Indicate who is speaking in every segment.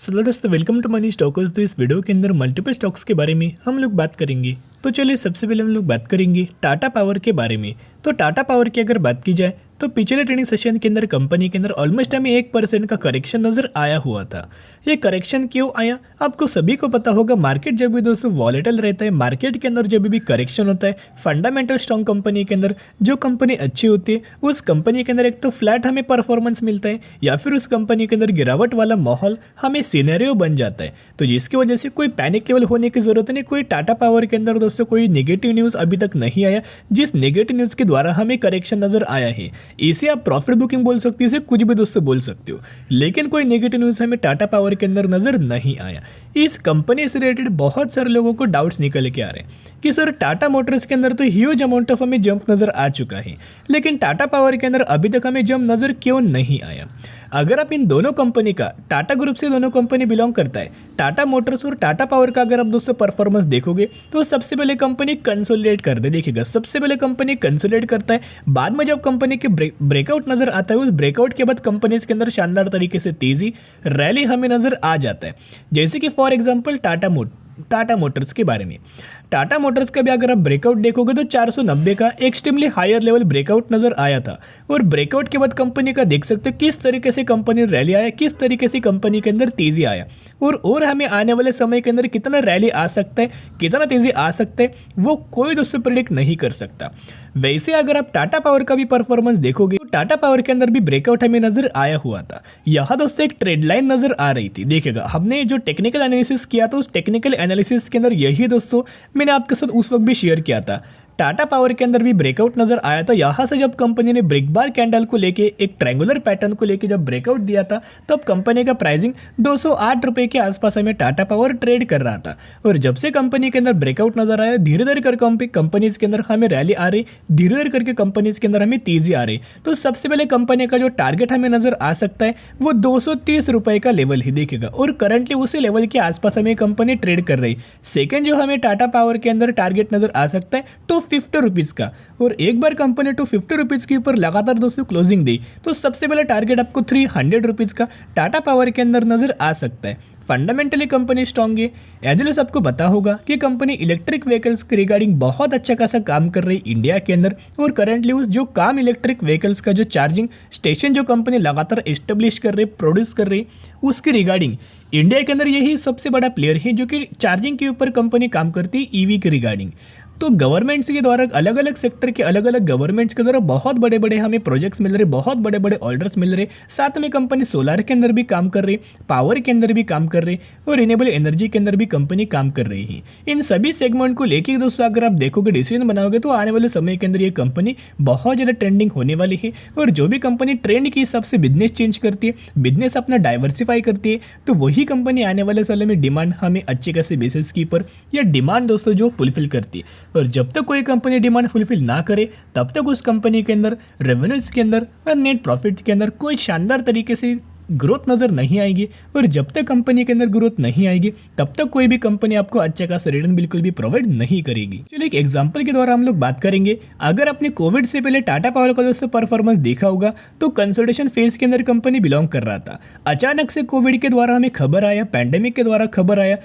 Speaker 1: चलो दोस्तों, welcome to money stalkers. तो इस वीडियो के अंदर मल्टीपल स्टॉक्स के बारे में हम लोग बात करेंगे। तो चलिए सबसे पहले हम लोग बात करेंगे टाटा पावर के बारे में। तो टाटा पावर की अगर बात की जाए तो पिछले ट्रेडिंग सेशन के अंदर कंपनी के अंदर ऑलमोस्ट हमें 1% का करेक्शन नजर आया हुआ था। ये करेक्शन क्यों आया आपको सभी को पता होगा। मार्केट जब भी दोस्तों वॉलेटाइल रहता है, मार्केट के अंदर जब भी करेक्शन होता है, फंडामेंटल स्ट्रॉन्ग कंपनी के अंदर जो कंपनी अच्छी होती है उस कंपनी के अंदर एक तो फ्लैट हमें परफॉर्मेंस मिलता है या फिर उस कंपनी के अंदर गिरावट वाला माहौल हमें सिनेरियो बन जाता है। तो जिसकी वजह से कोई पैनिक लेवल होने की जरूरत नहीं। कोई टाटा पावर के अंदर दोस्तों कोई नेगेटिव न्यूज़ अभी तक नहीं आया जिस नेगेटिव न्यूज़ के द्वारा हमें करेक्शन नजर आया है। इसे आप प्रॉफिट बुकिंग बोल सकते हो, इसे कुछ भी दोस्तों बोल सकते हो, लेकिन कोई नेगेटिव न्यूज़ हमें टाटा पावर के अंदर नजर नहीं आया। इस कंपनी से रिलेटेड बहुत सारे लोगों को डाउट्स निकल के आ रहे हैं कि सर टाटा मोटर्स के अंदर तो ह्यूज अमाउंट ऑफ हमें जंप नजर आ चुका है, लेकिन टाटा पावर के अंदर अभी तक हमें जंप नजर क्यों नहीं आया। अगर आप इन दोनों कंपनी का, टाटा ग्रुप से दोनों कंपनी बिलोंग करता है, टाटा मोटर्स और टाटा पावर का अगर आप दोस्तों परफॉर्मेंस देखोगे तो सबसे पहले कंपनी कंसोलिडेट कर दे। देखिएगा सबसे पहले कंपनी कंसोलिडेट करता है, बाद में जब कंपनी के ब्रेकआउट नजर आता है, उस ब्रेकआउट के बाद कंपनी के अंदर शानदार तरीके से तेजी रैली हमें नजर आ जाता है। जैसे कि फॉर एग्जाम्पल टाटा मोटर्स के बारे में, टाटा मोटर्स का भी अगर आप ब्रेकआउट देखोगे तो 490 का एक्सट्रीमली हायर लेवल ब्रेकआउट नजर आया था, और ब्रेकआउट के बाद कंपनी का देख सकते हो किस तरीके से कंपनी रैली आया, किस तरीके से कंपनी के अंदर तेजी आया, और हमें आने वाले समय के अंदर कितना रैली आ सकता है, कितना तेजी आ सकता है, वो कोई दोस्तों प्रेडिक्ट नहीं कर सकता। वैसे अगर आप टाटा पावर का भी परफॉर्मेंस देखोगे तो टाटा पावर के अंदर भी ब्रेकआउट हमें नजर आया हुआ था। यहाँ दोस्तों एक ट्रेड लाइन नजर आ रही थी। देखिएगा हमने जो टेक्निकल एनालिसिस किया था उस टेक्निकल एनालिसिस के अंदर यही दोस्तों मैंने आपके साथ उस वक्त भी शेयर किया था। टाटा पावर के अंदर भी ब्रेकआउट नजर आया था। यहाँ से जब कंपनी ने ब्रेक बार कैंडल को लेके एक ट्रायंगुलर पैटर्न को लेके जब ब्रेकआउट दिया था तब कंपनी का प्राइसिंग 208 रुपए के आसपास हमें टाटा पावर ट्रेड कर रहा था, और जब से कंपनी के अंदर ब्रेकआउट नजर आया धीरे धीरे करके कंपनीज के अंदर हमें रैली आ रही, धीरे धीरे करके कंपनीज के अंदर हमें तेजी आ रही। तो सबसे पहले कंपनी का जो टारगेट हमें नजर आ सकता है वो 230 रुपए का लेवल ही देखिएगा, और करंटली उसी लेवल के आसपास हमें कंपनी ट्रेड कर रही। सेकेंड जो हमें टाटा पावर के अंदर टारगेट नजर आ सकता है तो 50 रुपीज़ का, और एक बार कंपनी 250 रुपीज़ के ऊपर लगातार दोस्तों क्लोजिंग दी तो सबसे पहले टारगेट आपको 300 रुपीज़ का टाटा पावर के अंदर नजर आ सकता है। फंडामेंटली कंपनी स्ट्रॉन्ग है। एज आपको पता होगा कि कंपनी इलेक्ट्रिक व्हीकल्स के रिगार्डिंग बहुत अच्छा खासा काम कर रही है इंडिया के अंदर, और करंटली उस जो काम इलेक्ट्रिक व्हीकल्स का जो चार्जिंग स्टेशन जो कंपनी लगातार एस्टेब्लिश कर रही, प्रोड्यूस कर रही, उसके रिगार्डिंग इंडिया के अंदर यही सबसे बड़ा प्लेयर है जो कि चार्जिंग के ऊपर कंपनी काम करती है, ईवी के रिगार्डिंग। तो गवर्नमेंट्स के द्वारा अलग अलग सेक्टर के अलग अलग गवर्नमेंट्स के द्वारा बहुत बड़े बड़े हमें प्रोजेक्ट्स मिल रहे, बहुत बड़े बड़े ऑर्डर्स मिल रहे। साथ में कंपनी सोलर के अंदर भी काम कर रही, पावर के अंदर भी काम कर रही, और रिन्यूएबल एनर्जी के अंदर भी कंपनी काम कर रही है। इन सभी सेगमेंट को लेकर दोस्तों अगर आप देखोगे, डिसीजन बनाओगे तो आने वाले समय के अंदर ये कंपनी बहुत ज़्यादा ट्रेंडिंग होने वाली है। और जो भी कंपनी ट्रेंड के हिसाब से बिजनेस चेंज करती है, बिजनेस अपना डाइवर्सिफाई करती है, तो वही कंपनी आने वाले समय में डिमांड हमें अच्छे खासे बेसिस के ऊपर या डिमांड दोस्तों जो फुलफिल करती है। और जब तक कोई कंपनी डिमांड फुलफिल ना करे तब तक उस कंपनी के अंदर रेवेन्यूज के अंदर और नेट प्रॉफिट के अंदर कोई शानदार तरीके से ग्रोथ नजर नहीं आएगी। और जब तक कंपनी के अंदर ग्रोथ नहीं आएगी तब तक कोई भी कंपनी आपको अच्छा खासा रिटर्न बिल्कुल भी प्रोवाइड नहीं करेगी। चलिए एक एग्जांपल के द्वारा हम लोग बात करेंगे। अगर आपने कोविड से पहले टाटा पावर का दोस्तों परफॉर्मेंस देखा होगा तो कंसोलिडेशन फेज के अंदर कंपनी बिलोंग कर रहा था। अचानक से कोविड के द्वारा हमें खबर आया, पैंडेमिक के द्वारा खबर आया,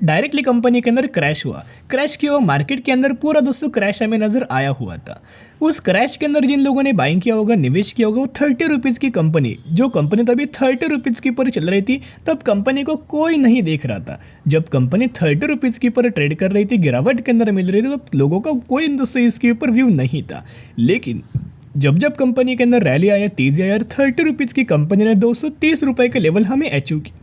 Speaker 1: डायरेक्टली कंपनी के अंदर क्रैश हुआ। क्रैश किया हुआ मार्केट के अंदर पूरा दोस्तों क्रैश हमें नजर आया हुआ था। उस क्रैश के अंदर जिन लोगों ने बाइंग किया होगा, निवेश किया होगा, वो 30 रुपीज़ की कंपनी, जो कंपनी तभी 30 रुपीज़ के ऊपर चल रही थी, तब कंपनी को कोई नहीं देख रहा था। जब कंपनी 30 रुपीज़ के ऊपर ट्रेड कर रही थी, गिरावट के अंदर मिल रही थी, तो लोगों का कोई दोस्तों इसके ऊपर व्यू नहीं था। लेकिन जब कंपनी के अंदर रैली आया, तेजी आया, 30 रुपीज़ की कंपनी ने 230 रुपये का लेवल हमें अचीव किया।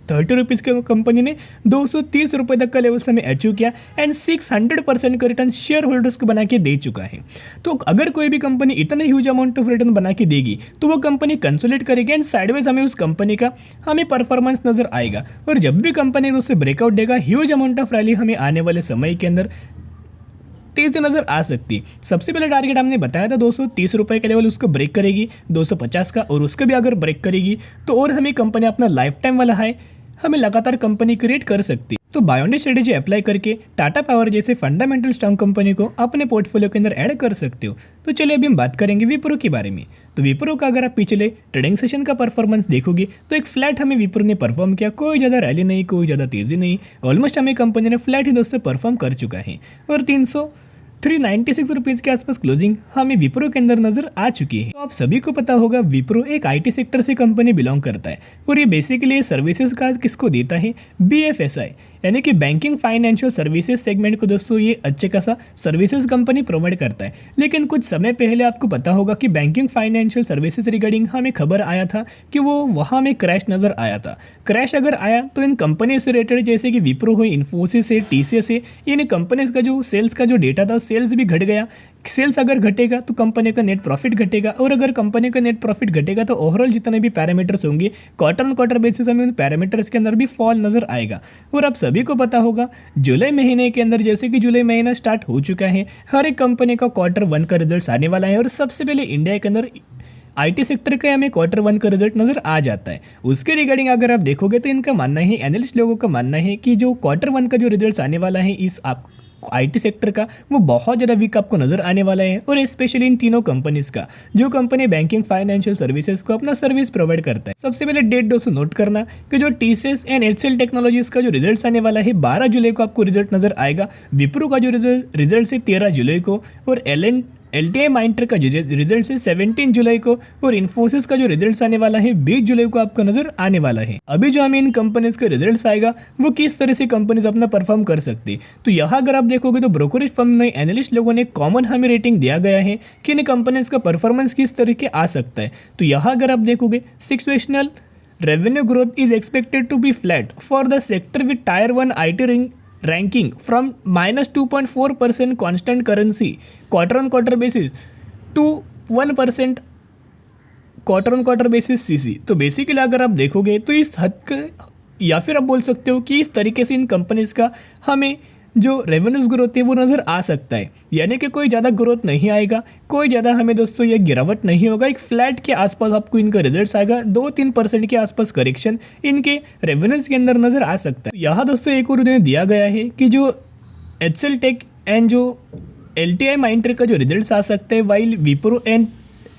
Speaker 1: 30 रुपीज़ के कंपनी ने 230 रुपये तक का लेवल हमें अचीव किया, एंड 600% का रिटर्न शेयर होल्डर्स को बना के दे चुका है। तो अगर कोई भी कंपनी इतना ह्यूज अमाउंट ऑफ रिटर्न बना के देगी तो वो कंपनी कंसोलिडेट करेगी, एंड साइडवेज हमें उस कंपनी का हमें परफॉर्मेंस नजर आएगा। और जब भी कंपनी उससे ब्रेकआउट देगा, ह्यूज अमाउंट ऑफ रैली हमें आने वाले समय के अंदर तेजी नजर आ सकती। सबसे पहले टारगेट हमने बताया था 230 रुपये का लेवल, उसको ब्रेक करेगी 250 का, और उसका भी अगर ब्रेक करेगी तो और हमें कंपनी अपना लाइफ टाइम वाला हाई हमें लगातार कंपनी क्रिएट कर सकती है। तो buy on day strategy apply करके टाटा पावर जैसे फंडामेंटल स्ट्रॉन्ग कंपनी को अपने पोर्टफोलियो के अंदर ऐड कर सकते हो। तो चलिए अभी हम बात करेंगे विप्रो के बारे में। तो विप्रो का अगर आप पिछले ट्रेडिंग सेशन का परफॉर्मेंस देखोगे तो एक फ्लैट हमें विप्रो ने परफॉर्म किया, कोई ज़्यादा रैली नहीं, कोई ज़्यादा तेज़ी नहीं, ऑलमोस्ट हमें कंपनी ने फ्लैट ही दोस्तों परफॉर्म कर चुका है और 396 रुपीज़ के आसपास क्लोजिंग हमें विप्रो के अंदर नजर आ चुकी है। तो आप सभी को पता होगा विप्रो एक आईटी सेक्टर से कंपनी बिलोंग करता है और ये बेसिकली सर्विसेज का किसको देता है, बीएफएसआई यानी कि बैंकिंग फाइनेंशियल सर्विसेज सेगमेंट को दोस्तों ये अच्छे खासा सर्विसेज कंपनी प्रोवाइड करता है। लेकिन कुछ समय पहले आपको पता होगा कि बैंकिंग फाइनेंशियल सर्विसेज रिगार्डिंग हमें खबर आया था कि वो वहाँ में क्रैश नज़र आया था। क्रैश अगर आया तो इन कंपनी से रिलेटेड जैसे कि विप्रो हो, इन्फोसिस है, टीसीएस है, इन कंपनीज का जो सेल्स का जो डेटा था सेल्स भी घट गया। सेल्स अगर घटेगा तो कंपनी का नेट प्रॉफिट घटेगा और अगर कंपनी का नेट प्रॉफिट घटेगा तो ओवरऑल जितने भी पैरामीटर्स होंगे क्वार्टर ऑन क्वार्टर बेसिस हमें उन पैरामीटर्स के अंदर भी फॉल नजर आएगा। और आप सभी को पता होगा जुलाई महीने के अंदर जैसे कि जुलाई महीना स्टार्ट हो चुका है, हर एक कंपनी का Q1 का रिजल्ट आने वाला है और सबसे पहले इंडिया के अंदर आईटी सेक्टर का हमें Q1 का रिजल्ट नजर आ जाता है। उसके रिगार्डिंग अगर आप देखोगे तो इनका मानना है, एनालिस्ट लोगों का मानना है कि जो Q1 का जो रिजल्ट आने वाला है इस आईटी सेक्टर का वो बहुत ज़्यादा वीक आपको नजर आने वाला है और स्पेशली इन तीनों कंपनीज का जो कंपनी बैंकिंग फाइनेंशियल सर्विसेज को अपना सर्विस प्रोवाइड करता है। सबसे पहले डेट दोस्तों नोट करना कि जो टीसीएस एंड एचसीएल टेक्नोलॉजीज का जो रिजल्ट आने वाला है 12 जुलाई को आपको रिजल्ट नजर आएगा। विप्रो का जो रिजल्ट है 13 जुलाई को और एलटीआई माइंडट्री का रिजल्ट है 17 जुलाई को और इन्फोसिस का जो रिजल्ट आने वाला है 20 जुलाई को आपको नजर आने वाला है। अभी जो हमें इन कंपनीज के रिजल्ट्स आएगा वो किस तरह से कंपनीज अपना परफॉर्म कर सकती है। तो यहाँ अगर आप देखोगे तो ब्रोकरेज फर्म ने, एनालिस्ट लोगों ने कॉमन हमें रेटिंग दिया गया है कि इन कंपनीज का परफॉर्मेंस किस तरीके आ सकता है। तो यहाँ अगर आप देखोगे सिक्वेशनल revenue growth is expected to be flat for the sector with tier 1 IT ranking from -2.4% constant currency quarter-on-quarter basis to 1% quarter basis CC. तो बेसिकली अगर आप देखोगे तो इस हद या फिर आप बोल सकते हो कि इस तरीके से इन कंपनीज का हमें जो रेवेन्यूज ग्रोथ है वो नज़र आ सकता है, यानी कि कोई ज़्यादा ग्रोथ नहीं आएगा, कोई ज़्यादा हमें दोस्तों ये गिरावट नहीं होगा, एक फ्लैट के आसपास आपको इनका रिजल्ट्स आएगा, 2-3% के आसपास करेक्शन इनके रेवेन्यूज के अंदर नज़र आ सकता है। यहाँ दोस्तों एक और उन्हें दिया गया है कि जो एचसीएल टेक एंड जो एलटीआई माइंडट्री का जो रिजल्ट्स आ सकते हैं while Wipro and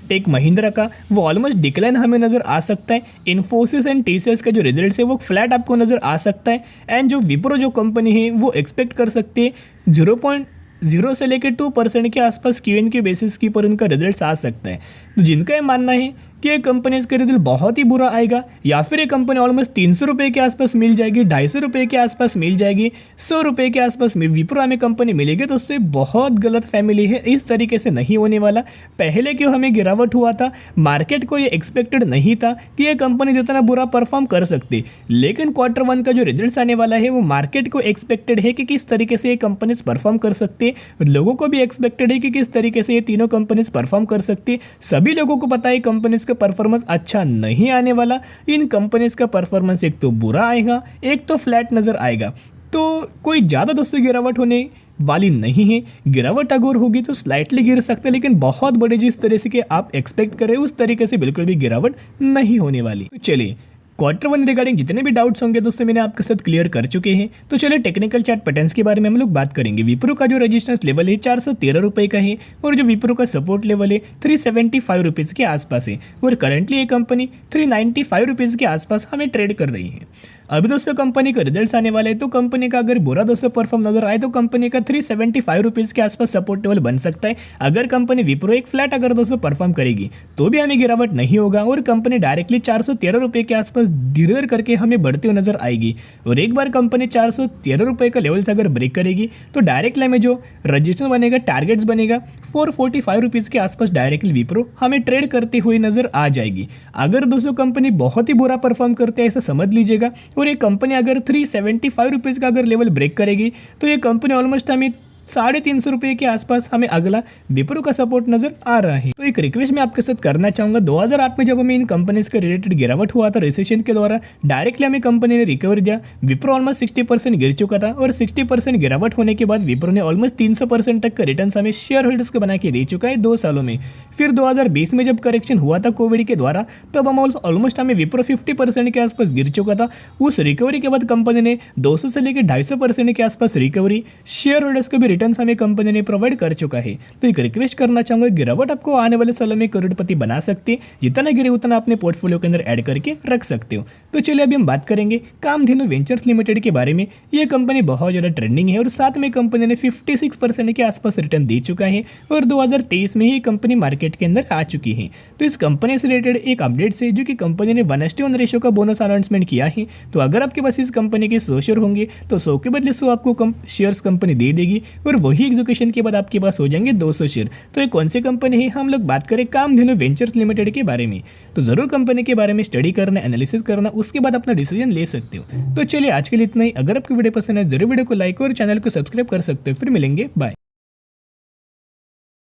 Speaker 1: tech Mahindra का वो ऑलमोस्ट डिक्लाइन हमें नजर आ सकता है। इन्फोसिस एंड टीसीएस का जो रिजल्ट है वो फ्लैट आपको नजर आ सकता है एंड जो विप्रो जो कंपनी है वो एक्सपेक्ट कर सकते हैं 0.0 से लेकर 2% के आसपास क्यूएन के बेसिस की पर उनका रिजल्ट आ सकता है। तो जिनका ये मानना है कि ये कंपनी का रिजल्ट बहुत ही बुरा आएगा या फिर ये कंपनी ऑलमोस्ट 300 रुपये के आसपास मिल जाएगी, 250 रुपये के आसपास मिल जाएगी, 100 रुपये के आसपास विप्रो हमें कंपनी मिलेगी, तो उससे बहुत गलत फैमिली है। इस तरीके से नहीं होने वाला। पहले क्यों हमें गिरावट हुआ था, मार्केट को ये एक्सपेक्टेड नहीं था कि ये कंपनी जितना बुरा परफॉर्म कर सकती, लेकिन Q1 का जो रिजल्ट आने वाला है वो मार्केट को एक्सपेक्टेड है कि किस तरीके से ये कंपनीज परफॉर्म कर सकती है, लोगों को भी एक्सपेक्टेड है कि किस तरीके से ये तीनों कंपनीज परफॉर्म कर सकती है। सभी लोगों को पता है कंपनीज का परफॉर्मेंस अच्छा नहीं आने वाला, इन कंपनीज का परफॉर्मेंस एक तो बुरा आएगा, एक तो फ्लैट नजर आएगा। तो कोई ज़्यादा दोस्तों गिरावट होने वाली नहीं है। गिरावट अगर होगी तो स्लाइटली गिर सकते हैं, लेकिन बहुत बड़े जिस तरह से कि आप एक्सपेक्ट कर रहे हैं उस तरीके से बिल्कुल भी गिरावट नहीं होने वाली। तो चलिए Q1 रिगार्डिंग जितने भी डाउट्स होंगे दोस्तों मैंने आपके साथ क्लियर कर चुके हैं। तो चलिए टेक्निकल चार्ट पैटर्न्स के बारे में हम लोग बात करेंगे। विप्रो का जो रेजिस्टेंस लेवल है 413 रुपये का है और जो विप्रो का सपोर्ट लेवल है 375 रुपीज़ के आसपास है और करंटली ये कंपनी 395 रुपीज़ के आसपास हमें ट्रेड कर रही है। अभी दोस्तों कंपनी का रिजल्ट्स आने वाले हैं, तो कंपनी का अगर बुरा दोस्तों परफॉर्म नजर आए तो कंपनी का 375 रुपीज़ के आसपास सपोर्ट लेवल बन सकता है। अगर कंपनी विप्रो एक फ्लैट अगर दोस्तों परफॉर्म करेगी तो भी हमें गिरावट नहीं होगा और कंपनी डायरेक्टली 413 रुपये के आसपास धीरे करके हमें बढ़ती हुई नजर आएगी। और एक बार कंपनी 413 रुपये का लेवल से अगर ब्रेक करेगी तो डायरेक्टली हमें जो रजिस्टर बनेगा, टारगेट्स बनेगा 445 रुपीज़ के आसपास डायरेक्टली विप्रो हमें ट्रेड करती हुई नजर आ जाएगी। अगर दोस्तों कंपनी बहुत ही बुरा परफॉर्म करते हैं ऐसा समझ लीजिएगा और ये कंपनी अगर 375 रुपीज़ का अगर लेवल ब्रेक करेगी तो ये कंपनी ऑलमोस्ट हमें 350 रुपये के आसपास हमें अगला विप्रो का सपोर्ट नजर आ रहा है। तो एक रिक्वेस्ट मैं आपके साथ करना चाहूंगा, 2008 में जब हमें इन कंपनीज के रिलेटेड गिरावट हुआ था रिसेशन के द्वारा, डायरेक्टली हमें कंपनी ने रिकवर दिया। विप्रो ऑलमोस्ट 60% गिर चुका था और 60% गिरावट होने के बाद विप्रो ने ऑलमोस्ट 300% तक का रिटर्न हमें शेयर होल्डर्स को बना के दे चुका है 2 सालों में। फिर 2020 में जब करेक्शन हुआ था कोविड के द्वारा, तब हम ऑलमोस्ट हमें विप्रो 50% के आसपास गिर चुका था। उस रिकवरी के बाद कंपनी ने 200 से लेकर 250% के आसपास रिकवरी, शेयर होल्डर्स को भी रिटर्न हमें कंपनी ने प्रोवाइड कर चुका है। तो एक रिक्वेस्ट करना चाहूंगा, गिरावट आपको आने वाले सालों में करोड़पति बना सकती है, जितना गिरे उतना अपने पोर्टफोलियो के अंदर ऐड करके रख सकते हो। तो चलिए अभी हम बात करेंगे कामधेनु वेंचर्स लिमिटेड के बारे में। ये कंपनी बहुत ज़्यादा ट्रेंडिंग है और साथ में कंपनी ने 56% के आसपास रिटर्न दे चुका है और 2023 में ही कंपनी मार्केट के अंदर आ चुकी है। तो इस कंपनी से रिलेटेड एक अपडेट से जो कि कंपनी ने 1:1 रेशियो का बोनस अनाउंसमेंट किया है। तो अगर आपके पास इस कंपनी के 100 शेयर होंगे तो 100 के बदले 100 आपको शेयर्स कंपनी दे देगी और वही एग्जीक्यूशन के बाद आपके पास हो जाएंगे 200 शेयर। तो ये कौन सी कंपनी है? हम लोग बात करें कामधेनु वेंचर्स लिमिटेड के बारे में। तो जरूर कंपनी के बारे में स्टडी करना, एनालिसिस करना, उसके बाद अपना डिसीजन ले सकते हो। तो चलिए आज के लिए इतना ही। अगर आपको वीडियो पसंद है जरूर वीडियो को लाइक और चैनल को सब्सक्राइब कर सकते हो। फिर मिलेंगे, बाय।